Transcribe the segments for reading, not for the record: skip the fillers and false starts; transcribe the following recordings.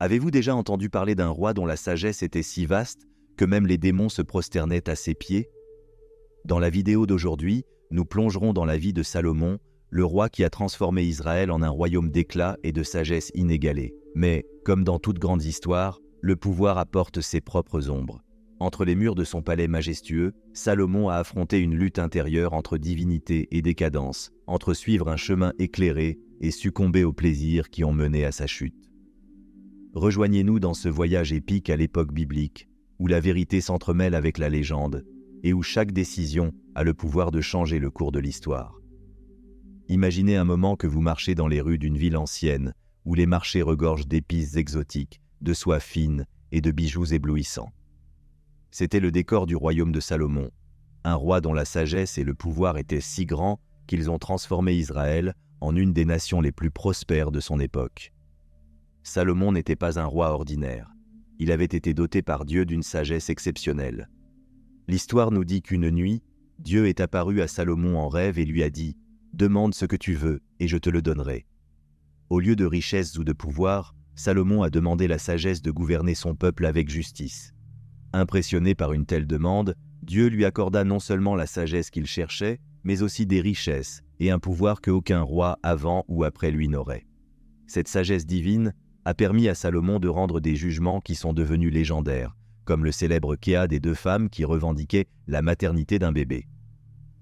Avez-vous déjà entendu parler d'un roi dont la sagesse était si vaste que même les démons se prosternaient à ses pieds? Dans la vidéo d'aujourd'hui, nous plongerons dans la vie de Salomon, le roi qui a transformé Israël en un royaume d'éclat et de sagesse inégalée. Mais, comme dans toute grande histoire, le pouvoir apporte ses propres ombres. Entre les murs de son palais majestueux, Salomon a affronté une lutte intérieure entre divinité et décadence, entre suivre un chemin éclairé et succomber aux plaisirs qui ont mené à sa chute. Rejoignez-nous dans ce voyage épique à l'époque biblique, où la vérité s'entremêle avec la légende, et où chaque décision a le pouvoir de changer le cours de l'histoire. Imaginez un moment que vous marchez dans les rues d'une ville ancienne, où les marchés regorgent d'épices exotiques, de soie fine et de bijoux éblouissants. C'était le décor du royaume de Salomon, un roi dont la sagesse et le pouvoir étaient si grands qu'ils ont transformé Israël en une des nations les plus prospères de son époque. Salomon n'était pas un roi ordinaire. Il avait été doté par Dieu d'une sagesse exceptionnelle. L'histoire nous dit qu'une nuit, Dieu est apparu à Salomon en rêve et lui a dit « Demande ce que tu veux, et je te le donnerai ». Au lieu de richesses ou de pouvoir, Salomon a demandé la sagesse de gouverner son peuple avec justice. Impressionné par une telle demande, Dieu lui accorda non seulement la sagesse qu'il cherchait, mais aussi des richesses et un pouvoir qu'aucun roi avant ou après lui n'aurait. Cette sagesse divine a permis à Salomon de rendre des jugements qui sont devenus légendaires, comme le célèbre Kéa des deux femmes qui revendiquaient la maternité d'un bébé.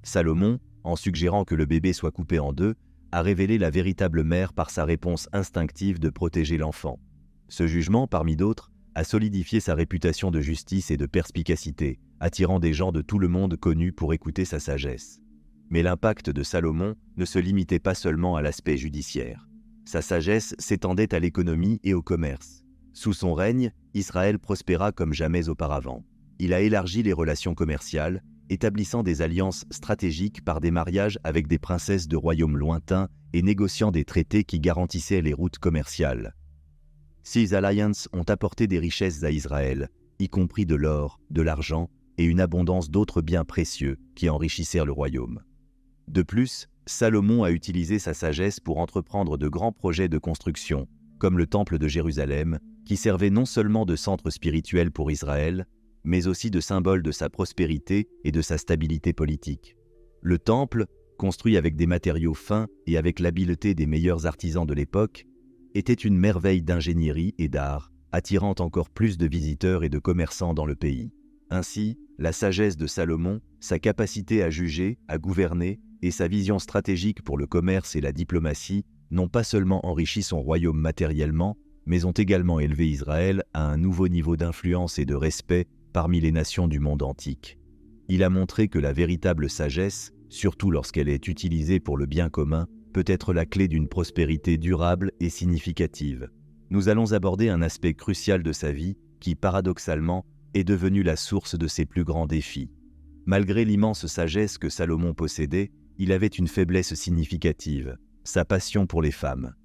Salomon, en suggérant que le bébé soit coupé en deux, a révélé la véritable mère par sa réponse instinctive de protéger l'enfant. Ce jugement, parmi d'autres, a solidifié sa réputation de justice et de perspicacité, attirant des gens de tout le monde connus pour écouter sa sagesse. Mais l'impact de Salomon ne se limitait pas seulement à l'aspect judiciaire. Sa sagesse s'étendait à l'économie et au commerce. Sous son règne, Israël prospéra comme jamais auparavant. Il a élargi les relations commerciales, établissant des alliances stratégiques par des mariages avec des princesses de royaumes lointains et négociant des traités qui garantissaient les routes commerciales. Ces alliances ont apporté des richesses à Israël, y compris de l'or, de l'argent et une abondance d'autres biens précieux qui enrichissèrent le royaume. De plus, Salomon a utilisé sa sagesse pour entreprendre de grands projets de construction, comme le temple de Jérusalem, qui servait non seulement de centre spirituel pour Israël, mais aussi de symbole de sa prospérité et de sa stabilité politique. Le temple, construit avec des matériaux fins et avec l'habileté des meilleurs artisans de l'époque, était une merveille d'ingénierie et d'art, attirant encore plus de visiteurs et de commerçants dans le pays. Ainsi, la sagesse de Salomon, sa capacité à juger, à gouverner et sa vision stratégique pour le commerce et la diplomatie n'ont pas seulement enrichi son royaume matériellement, mais ont également élevé Israël à un nouveau niveau d'influence et de respect parmi les nations du monde antique. Il a montré que la véritable sagesse, surtout lorsqu'elle est utilisée pour le bien commun, peut être la clé d'une prospérité durable et significative. Nous allons aborder un aspect crucial de sa vie qui, paradoxalement, est devenu la source de ses plus grands défis. Malgré l'immense sagesse que Salomon possédait, il avait une faiblesse significative, sa passion pour les femmes.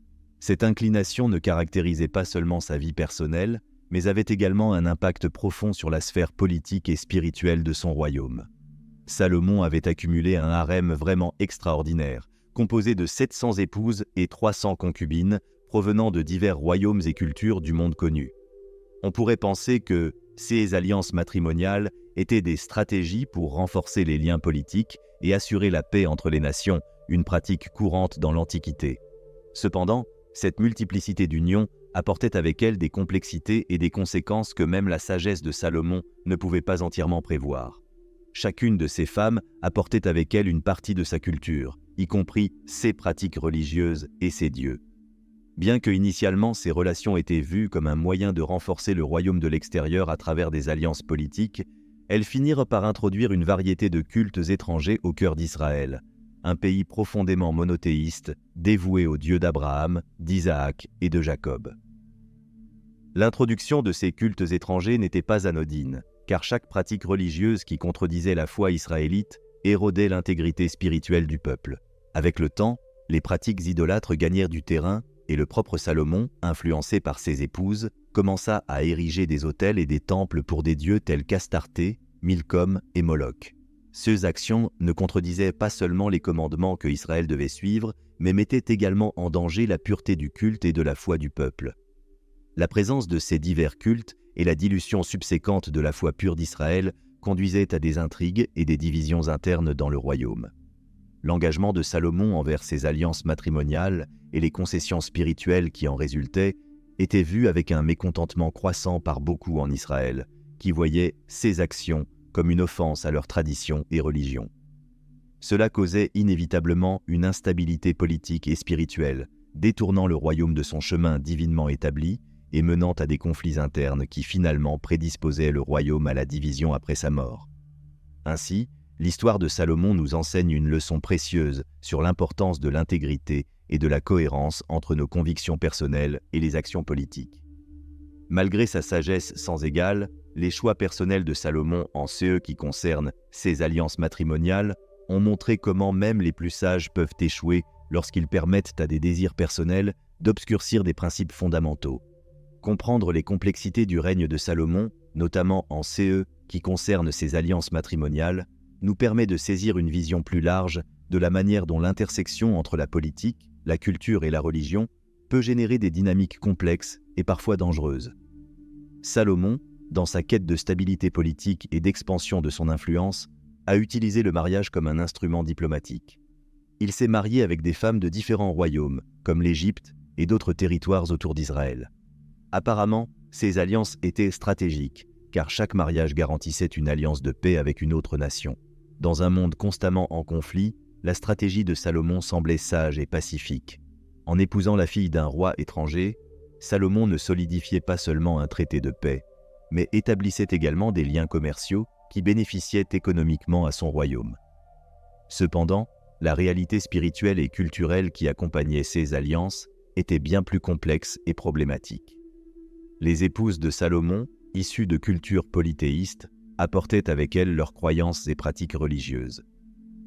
Cette inclination ne caractérisait pas seulement sa vie personnelle, mais avait également un impact profond sur la sphère politique et spirituelle de son royaume. Salomon avait accumulé un harem vraiment extraordinaire, composé de 700 épouses et 300 concubines provenant de divers royaumes et cultures du monde connu. On pourrait penser que ces alliances matrimoniales étaient des stratégies pour renforcer les liens politiques et assurer la paix entre les nations, une pratique courante dans l'Antiquité. Cependant, cette multiplicité d'unions apportait avec elle des complexités et des conséquences que même la sagesse de Salomon ne pouvait pas entièrement prévoir. Chacune de ces femmes apportait avec elle une partie de sa culture, y compris ses pratiques religieuses et ses dieux. Bien que initialement ces relations étaient vues comme un moyen de renforcer le royaume de l'extérieur à travers des alliances politiques, elles finirent par introduire une variété de cultes étrangers au cœur d'Israël, un pays profondément monothéiste, dévoué aux dieux d'Abraham, d'Isaac et de Jacob. L'introduction de ces cultes étrangers n'était pas anodine, car chaque pratique religieuse qui contredisait la foi israélite érodait l'intégrité spirituelle du peuple. Avec le temps, les pratiques idolâtres gagnèrent du terrain et le propre Salomon, influencé par ses épouses, commença à ériger des autels et des temples pour des dieux tels qu'Astarté, Milcom et Moloch. Ces actions ne contredisaient pas seulement les commandements que Israël devait suivre, mais mettaient également en danger la pureté du culte et de la foi du peuple. La présence de ces divers cultes et la dilution subséquente de la foi pure d'Israël conduisaient à des intrigues et des divisions internes dans le royaume. L'engagement de Salomon envers ses alliances matrimoniales et les concessions spirituelles qui en résultaient étaient vus avec un mécontentement croissant par beaucoup en Israël, qui voyaient ces actions comme une offense à leur tradition et religion. Cela causait inévitablement une instabilité politique et spirituelle, détournant le royaume de son chemin divinement établi et menant à des conflits internes qui finalement prédisposaient le royaume à la division après sa mort. Ainsi, l'histoire de Salomon nous enseigne une leçon précieuse sur l'importance de l'intégrité et de la cohérence entre nos convictions personnelles et les actions politiques. Malgré sa sagesse sans égale, les choix personnels de Salomon en ce qui concerne ses alliances matrimoniales ont montré comment même les plus sages peuvent échouer lorsqu'ils permettent à des désirs personnels d'obscurcir des principes fondamentaux. Comprendre les complexités du règne de Salomon, notamment en ce qui concerne ses alliances matrimoniales, nous permet de saisir une vision plus large de la manière dont l'intersection entre la politique, la culture et la religion peut générer des dynamiques complexes et parfois dangereuses. Salomon, dans sa quête de stabilité politique et d'expansion de son influence, a utilisé le mariage comme un instrument diplomatique. Il s'est marié avec des femmes de différents royaumes, comme l'Égypte et d'autres territoires autour d'Israël. Apparemment, ces alliances étaient stratégiques, car chaque mariage garantissait une alliance de paix avec une autre nation. Dans un monde constamment en conflit, la stratégie de Salomon semblait sage et pacifique. En épousant la fille d'un roi étranger, Salomon ne solidifiait pas seulement un traité de paix, mais établissait également des liens commerciaux qui bénéficiaient économiquement à son royaume. Cependant, la réalité spirituelle et culturelle qui accompagnait ces alliances était bien plus complexe et problématique. Les épouses de Salomon, issues de cultures polythéistes, apportaient avec elles leurs croyances et pratiques religieuses.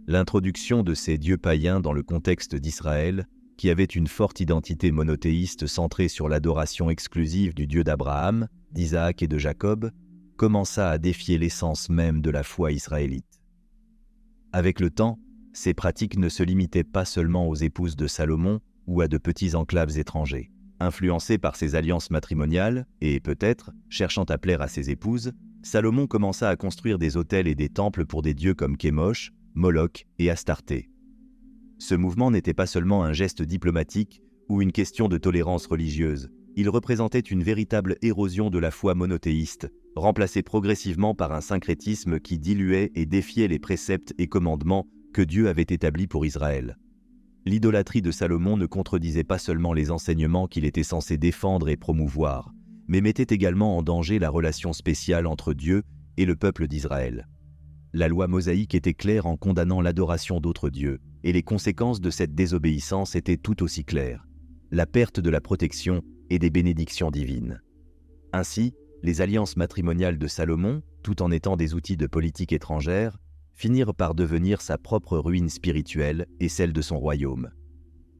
L'introduction de ces dieux païens dans le contexte d'Israël, qui avait une forte identité monothéiste centrée sur l'adoration exclusive du Dieu d'Abraham, d'Isaac et de Jacob, commença à défier l'essence même de la foi israélite. Avec le temps, ces pratiques ne se limitaient pas seulement aux épouses de Salomon ou à de petits enclaves étrangers. Influencé par ses alliances matrimoniales et, peut-être, cherchant à plaire à ses épouses, Salomon commença à construire des autels et des temples pour des dieux comme Kémosh, Moloch et Astarté. Ce mouvement n'était pas seulement un geste diplomatique ou une question de tolérance religieuse, il représentait une véritable érosion de la foi monothéiste, remplacée progressivement par un syncrétisme qui diluait et défiait les préceptes et commandements que Dieu avait établis pour Israël. L'idolâtrie de Salomon ne contredisait pas seulement les enseignements qu'il était censé défendre et promouvoir, mais mettait également en danger la relation spéciale entre Dieu et le peuple d'Israël. La loi mosaïque était claire en condamnant l'adoration d'autres dieux, et les conséquences de cette désobéissance étaient tout aussi claires: la perte de la protection et des bénédictions divines. Ainsi, les alliances matrimoniales de Salomon, tout en étant des outils de politique étrangère, finirent par devenir sa propre ruine spirituelle et celle de son royaume.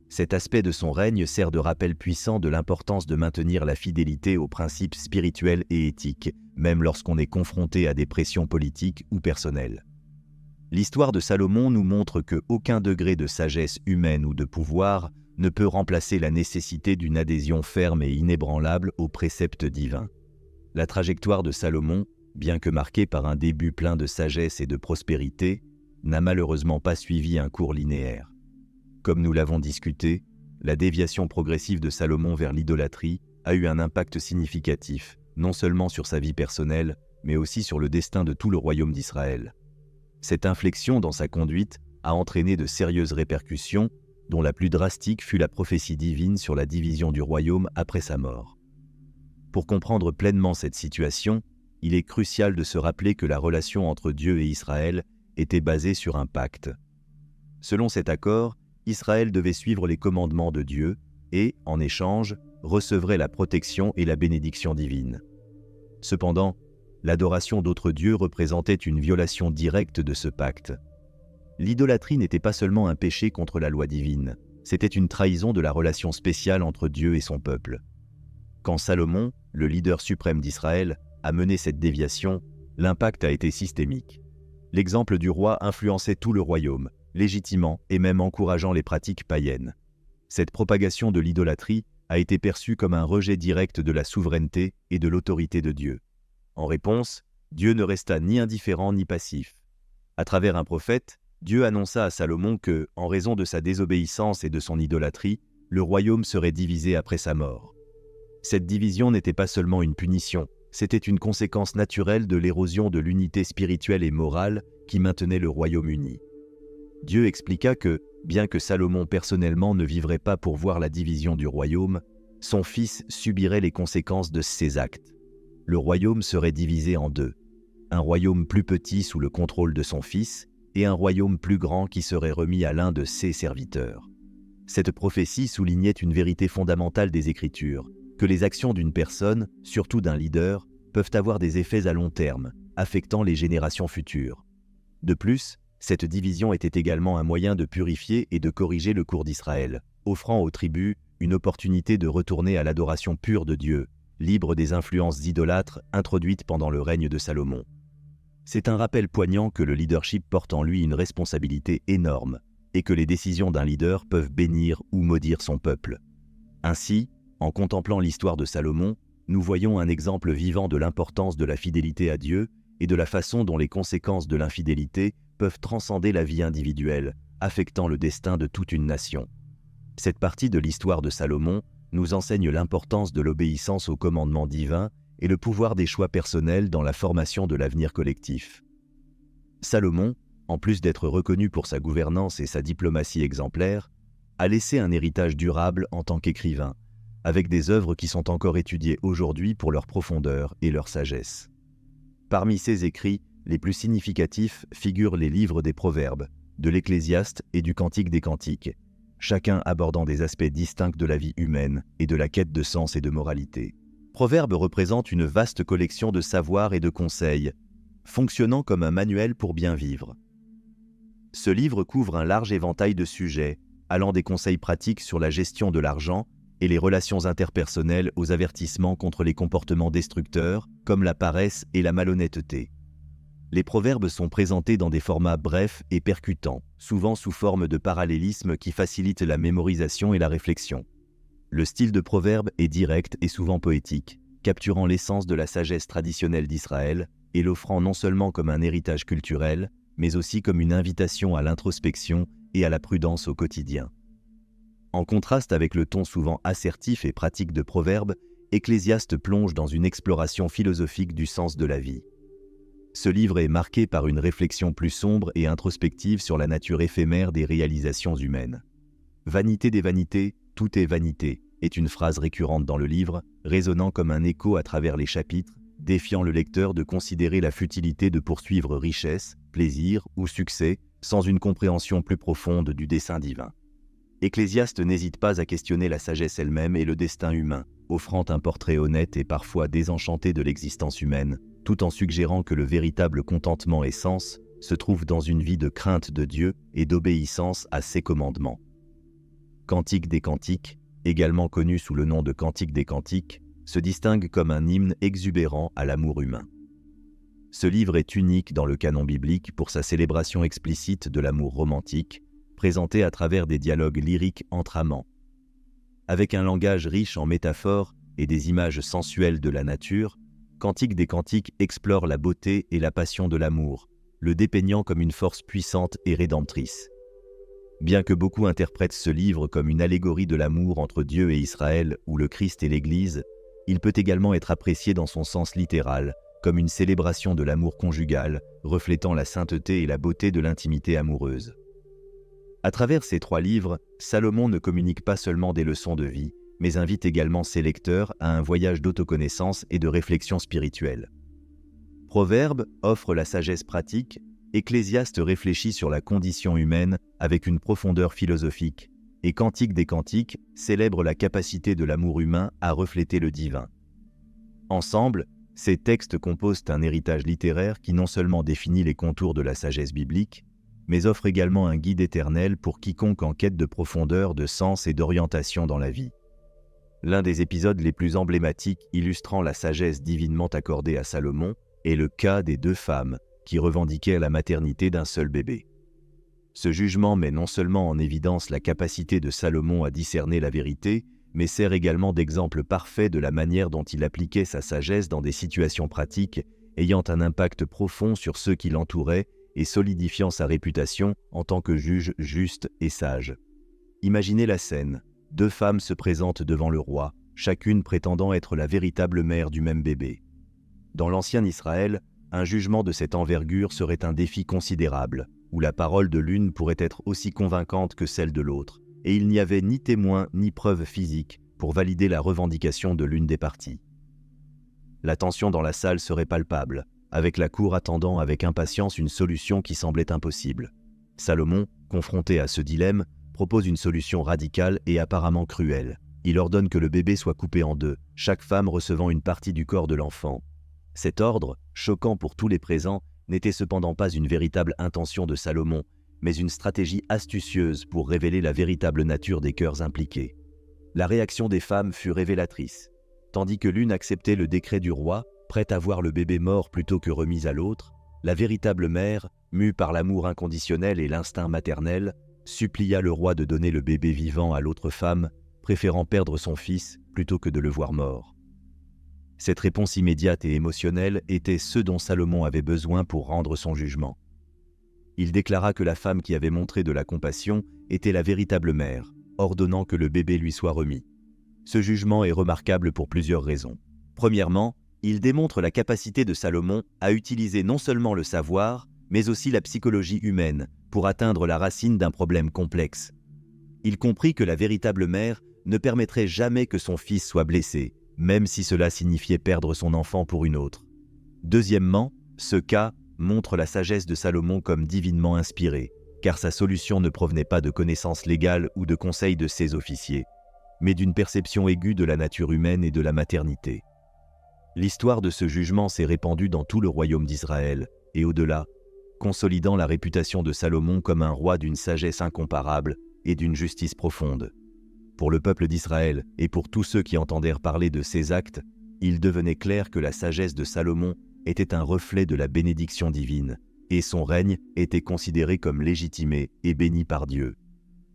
Cet aspect de son règne sert de rappel puissant de l'importance de maintenir la fidélité aux principes spirituels et éthiques, même lorsqu'on est confronté à des pressions politiques ou personnelles. L'histoire de Salomon nous montre qu'aucun degré de sagesse humaine ou de pouvoir ne peut remplacer la nécessité d'une adhésion ferme et inébranlable aux préceptes divins. La trajectoire de Salomon, bien que marquée par un début plein de sagesse et de prospérité, n'a malheureusement pas suivi un cours linéaire. Comme nous l'avons discuté, la déviation progressive de Salomon vers l'idolâtrie a eu un impact significatif, non seulement sur sa vie personnelle, mais aussi sur le destin de tout le royaume d'Israël. Cette inflexion dans sa conduite a entraîné de sérieuses répercussions, dont la plus drastique fut la prophétie divine sur la division du royaume après sa mort. Pour comprendre pleinement cette situation, il est crucial de se rappeler que la relation entre Dieu et Israël était basée sur un pacte. Selon cet accord, Israël devait suivre les commandements de Dieu et, en échange, recevrait la protection et la bénédiction divine. Cependant, l'adoration d'autres dieux représentait une violation directe de ce pacte. L'idolâtrie n'était pas seulement un péché contre la loi divine, c'était une trahison de la relation spéciale entre Dieu et son peuple. Quand Salomon, le leader suprême d'Israël, a mené cette déviation, l'impact a été systémique. L'exemple du roi influençait tout le royaume, légitimant et même encourageant les pratiques païennes. Cette propagation de l'idolâtrie a été perçu comme un rejet direct de la souveraineté et de l'autorité de Dieu. En réponse, Dieu ne resta ni indifférent ni passif. À travers un prophète, Dieu annonça à Salomon que, en raison de sa désobéissance et de son idolâtrie, le royaume serait divisé après sa mort. Cette division n'était pas seulement une punition, c'était une conséquence naturelle de l'érosion de l'unité spirituelle et morale qui maintenait le royaume uni. Dieu expliqua que, bien que Salomon personnellement ne vivrait pas pour voir la division du royaume, son fils subirait les conséquences de ses actes. Le royaume serait divisé en deux, un royaume plus petit sous le contrôle de son fils et un royaume plus grand qui serait remis à l'un de ses serviteurs. Cette prophétie soulignait une vérité fondamentale des Écritures, que les actions d'une personne, surtout d'un leader, peuvent avoir des effets à long terme, affectant les générations futures. De plus, cette division était également un moyen de purifier et de corriger le cours d'Israël, offrant aux tribus une opportunité de retourner à l'adoration pure de Dieu, libre des influences idolâtres introduites pendant le règne de Salomon. C'est un rappel poignant que le leadership porte en lui une responsabilité énorme et que les décisions d'un leader peuvent bénir ou maudire son peuple. Ainsi, en contemplant l'histoire de Salomon, nous voyons un exemple vivant de l'importance de la fidélité à Dieu et de la façon dont les conséquences de l'infidélité peuvent transcender la vie individuelle, affectant le destin de toute une nation. Cette partie de l'histoire de Salomon nous enseigne l'importance de l'obéissance aux commandements divins et le pouvoir des choix personnels dans la formation de l'avenir collectif. Salomon, en plus d'être reconnu pour sa gouvernance et sa diplomatie exemplaire, a laissé un héritage durable en tant qu'écrivain, avec des œuvres qui sont encore étudiées aujourd'hui pour leur profondeur et leur sagesse. Parmi ses écrits, les plus significatifs figurent les livres des Proverbes, de l'Ecclésiaste et du Cantique des Cantiques, chacun abordant des aspects distincts de la vie humaine et de la quête de sens et de moralité. Proverbes représente une vaste collection de savoirs et de conseils, fonctionnant comme un manuel pour bien vivre. Ce livre couvre un large éventail de sujets, allant des conseils pratiques sur la gestion de l'argent et les relations interpersonnelles aux avertissements contre les comportements destructeurs, comme la paresse et la malhonnêteté. Les proverbes sont présentés dans des formats brefs et percutants, souvent sous forme de parallélismes qui facilitent la mémorisation et la réflexion. Le style de proverbe est direct et souvent poétique, capturant l'essence de la sagesse traditionnelle d'Israël et l'offrant non seulement comme un héritage culturel, mais aussi comme une invitation à l'introspection et à la prudence au quotidien. En contraste avec le ton souvent assertif et pratique de Proverbes, Ecclésiaste plonge dans une exploration philosophique du sens de la vie. Ce livre est marqué par une réflexion plus sombre et introspective sur la nature éphémère des réalisations humaines. « Vanité des vanités, tout est vanité » est une phrase récurrente dans le livre, résonnant comme un écho à travers les chapitres, défiant le lecteur de considérer la futilité de poursuivre richesse, plaisir ou succès sans une compréhension plus profonde du dessein divin. Ecclésiaste n'hésite pas à questionner la sagesse elle-même et le destin humain, offrant un portrait honnête et parfois désenchanté de l'existence humaine, tout en suggérant que le véritable contentement et sens se trouve dans une vie de crainte de Dieu et d'obéissance à ses commandements. Cantique des Cantiques, également connu sous le nom de Cantique des Cantiques, se distingue comme un hymne exubérant à l'amour humain. Ce livre est unique dans le canon biblique pour sa célébration explicite de l'amour romantique, présenté à travers des dialogues lyriques entre amants. Avec un langage riche en métaphores et des images sensuelles de la nature, Cantique des Cantiques explore la beauté et la passion de l'amour, le dépeignant comme une force puissante et rédemptrice. Bien que beaucoup interprètent ce livre comme une allégorie de l'amour entre Dieu et Israël ou le Christ et l'Église, il peut également être apprécié dans son sens littéral, comme une célébration de l'amour conjugal, reflétant la sainteté et la beauté de l'intimité amoureuse. À travers ces 3 livres, Salomon ne communique pas seulement des leçons de vie, mais invite également ses lecteurs à un voyage d'autoconnaissance et de réflexion spirituelle. Proverbes offre la sagesse pratique, Ecclésiaste réfléchit sur la condition humaine avec une profondeur philosophique, et Cantique des Cantiques célèbre la capacité de l'amour humain à refléter le divin. Ensemble, ces textes composent un héritage littéraire qui non seulement définit les contours de la sagesse biblique, mais offre également un guide éternel pour quiconque en quête de profondeur, de sens et d'orientation dans la vie. L'un des épisodes les plus emblématiques illustrant la sagesse divinement accordée à Salomon est le cas des 2 femmes qui revendiquaient la maternité d'un seul bébé. Ce jugement met non seulement en évidence la capacité de Salomon à discerner la vérité, mais sert également d'exemple parfait de la manière dont il appliquait sa sagesse dans des situations pratiques, ayant un impact profond sur ceux qui l'entouraient et solidifiant sa réputation en tant que juge juste et sage. Imaginez la scène. 2 femmes se présentent devant le roi, chacune prétendant être la véritable mère du même bébé. Dans l'ancien Israël, un jugement de cette envergure serait un défi considérable, où la parole de l'une pourrait être aussi convaincante que celle de l'autre, et il n'y avait ni témoin ni preuve physique pour valider la revendication de l'une des parties. La tension dans la salle serait palpable, avec la cour attendant avec impatience une solution qui semblait impossible. Salomon, confronté à ce dilemme, propose une solution radicale et apparemment cruelle. Il ordonne que le bébé soit coupé en 2, chaque femme recevant une partie du corps de l'enfant. Cet ordre, choquant pour tous les présents, n'était cependant pas une véritable intention de Salomon, mais une stratégie astucieuse pour révéler la véritable nature des cœurs impliqués. La réaction des femmes fut révélatrice. Tandis que l'une acceptait le décret du roi, prête à voir le bébé mort plutôt que remis à l'autre, la véritable mère, mue par l'amour inconditionnel et l'instinct maternel, supplia le roi de donner le bébé vivant à l'autre femme, préférant perdre son fils plutôt que de le voir mort. Cette réponse immédiate et émotionnelle était ce dont Salomon avait besoin pour rendre son jugement. Il déclara que la femme qui avait montré de la compassion était la véritable mère, ordonnant que le bébé lui soit remis. Ce jugement est remarquable pour plusieurs raisons. Premièrement, il démontre la capacité de Salomon à utiliser non seulement le savoir, mais aussi la psychologie humaine pour atteindre la racine d'un problème complexe. Il comprit que la véritable mère ne permettrait jamais que son fils soit blessé, même si cela signifiait perdre son enfant pour une autre. Deuxièmement, ce cas montre la sagesse de Salomon comme divinement inspirée, car sa solution ne provenait pas de connaissances légales ou de conseils de ses officiers, mais d'une perception aiguë de la nature humaine et de la maternité. L'histoire de ce jugement s'est répandue dans tout le royaume d'Israël, et au-delà, consolidant la réputation de Salomon comme un roi d'une sagesse incomparable et d'une justice profonde. Pour le peuple d'Israël et pour tous ceux qui entendèrent parler de ses actes, il devenait clair que la sagesse de Salomon était un reflet de la bénédiction divine, et son règne était considéré comme légitimé et béni par Dieu.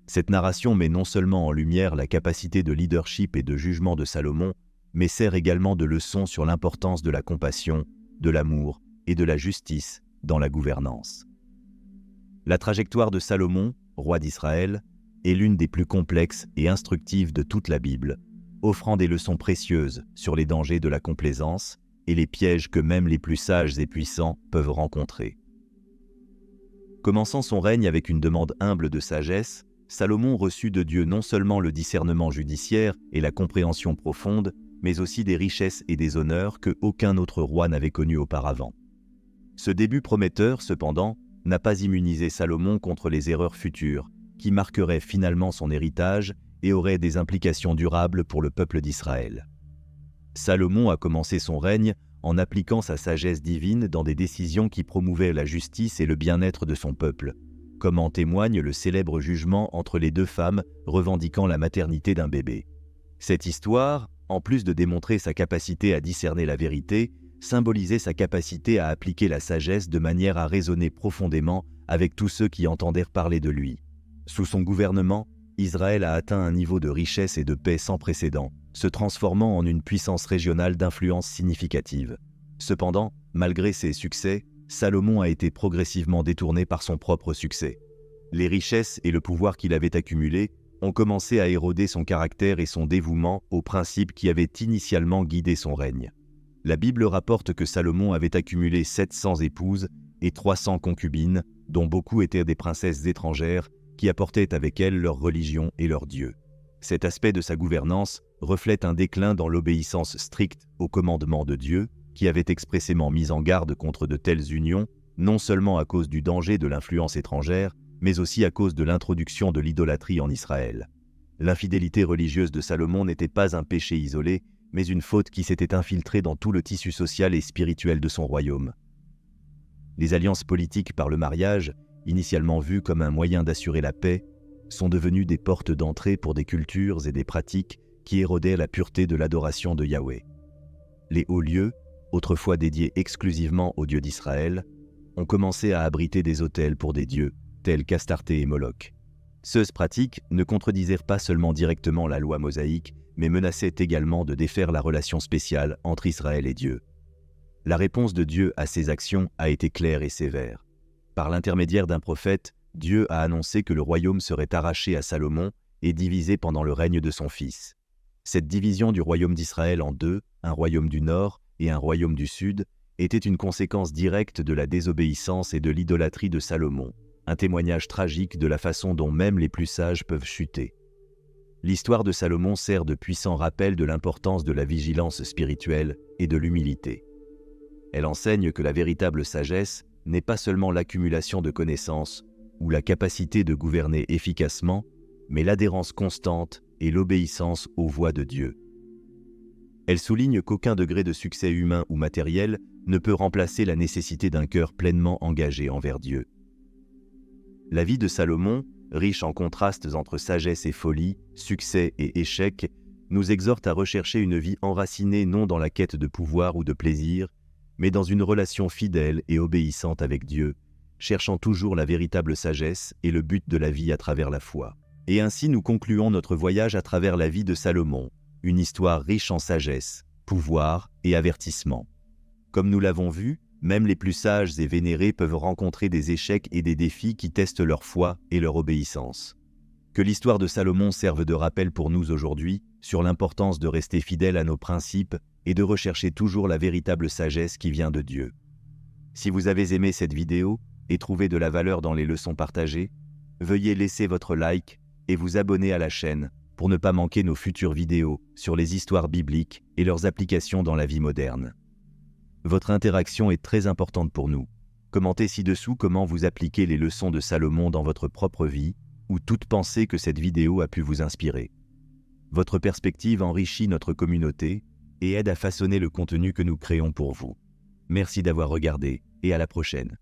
Cette narration met non seulement en lumière la capacité de leadership et de jugement de Salomon, mais sert également de leçon sur l'importance de la compassion, de l'amour et de la justice dans la gouvernance. La trajectoire de Salomon, roi d'Israël, est l'une des plus complexes et instructives de toute la Bible, offrant des leçons précieuses sur les dangers de la complaisance et les pièges que même les plus sages et puissants peuvent rencontrer. Commençant son règne avec une demande humble de sagesse, Salomon reçut de Dieu non seulement le discernement judiciaire et la compréhension profonde, mais aussi des richesses et des honneurs que aucun autre roi n'avait connus auparavant. Ce début prometteur, cependant, n'a pas immunisé Salomon contre les erreurs futures, qui marqueraient finalement son héritage et auraient des implications durables pour le peuple d'Israël. Salomon a commencé son règne en appliquant sa sagesse divine dans des décisions qui promouvaient la justice et le bien-être de son peuple, comme en témoigne le célèbre jugement entre les 2 femmes revendiquant la maternité d'un bébé. Cette histoire, en plus de démontrer sa capacité à discerner la vérité, symbolisait sa capacité à appliquer la sagesse de manière à raisonner profondément avec tous ceux qui entendèrent parler de lui. Sous son gouvernement, Israël a atteint un niveau de richesse et de paix sans précédent, se transformant en une puissance régionale d'influence significative. Cependant, malgré ses succès, Salomon a été progressivement détourné par son propre succès. Les richesses et le pouvoir qu'il avait accumulés ont commencé à éroder son caractère et son dévouement aux principes qui avaient initialement guidé son règne. La Bible rapporte que Salomon avait accumulé 700 épouses et 300 concubines, dont beaucoup étaient des princesses étrangères qui apportaient avec elles leur religion et leur Dieu. Cet aspect de sa gouvernance reflète un déclin dans l'obéissance stricte aux commandements de Dieu, qui avait expressément mis en garde contre de telles unions, non seulement à cause du danger de l'influence étrangère, mais aussi à cause de l'introduction de l'idolâtrie en Israël. L'infidélité religieuse de Salomon n'était pas un péché isolé, mais une faute qui s'était infiltrée dans tout le tissu social et spirituel de son royaume. Les alliances politiques par le mariage, initialement vues comme un moyen d'assurer la paix, sont devenues des portes d'entrée pour des cultures et des pratiques qui érodaient la pureté de l'adoration de Yahweh. Les hauts lieux, autrefois dédiés exclusivement aux dieux d'Israël, ont commencé à abriter des autels pour des dieux, tels qu'Astarté et Moloch. Ces pratiques ne contredisaient pas seulement directement la loi mosaïque, mais menaçait également de défaire la relation spéciale entre Israël et Dieu. La réponse de Dieu à ces actions a été claire et sévère. Par l'intermédiaire d'un prophète, Dieu a annoncé que le royaume serait arraché à Salomon et divisé pendant le règne de son fils. Cette division du royaume d'Israël en deux, un royaume du nord et un royaume du sud, était une conséquence directe de la désobéissance et de l'idolâtrie de Salomon, un témoignage tragique de la façon dont même les plus sages peuvent chuter. L'histoire de Salomon sert de puissant rappel de l'importance de la vigilance spirituelle et de l'humilité. Elle enseigne que la véritable sagesse n'est pas seulement l'accumulation de connaissances ou la capacité de gouverner efficacement, mais l'adhérence constante et l'obéissance aux voies de Dieu. Elle souligne qu'aucun degré de succès humain ou matériel ne peut remplacer la nécessité d'un cœur pleinement engagé envers Dieu. La vie de Salomon, riche en contrastes entre sagesse et folie, succès et échec, nous exhorte à rechercher une vie enracinée non dans la quête de pouvoir ou de plaisir, mais dans une relation fidèle et obéissante avec Dieu, cherchant toujours la véritable sagesse et le but de la vie à travers la foi. Et ainsi nous concluons notre voyage à travers la vie de Salomon, une histoire riche en sagesse, pouvoir et avertissement. Comme nous l'avons vu, même les plus sages et vénérés peuvent rencontrer des échecs et des défis qui testent leur foi et leur obéissance. Que l'histoire de Salomon serve de rappel pour nous aujourd'hui sur l'importance de rester fidèle à nos principes et de rechercher toujours la véritable sagesse qui vient de Dieu. Si vous avez aimé cette vidéo et trouvé de la valeur dans les leçons partagées, veuillez laisser votre like et vous abonner à la chaîne pour ne pas manquer nos futures vidéos sur les histoires bibliques et leurs applications dans la vie moderne. Votre interaction est très importante pour nous. Commentez ci-dessous comment vous appliquez les leçons de Salomon dans votre propre vie ou toute pensée que cette vidéo a pu vous inspirer. Votre perspective enrichit notre communauté et aide à façonner le contenu que nous créons pour vous. Merci d'avoir regardé et à la prochaine.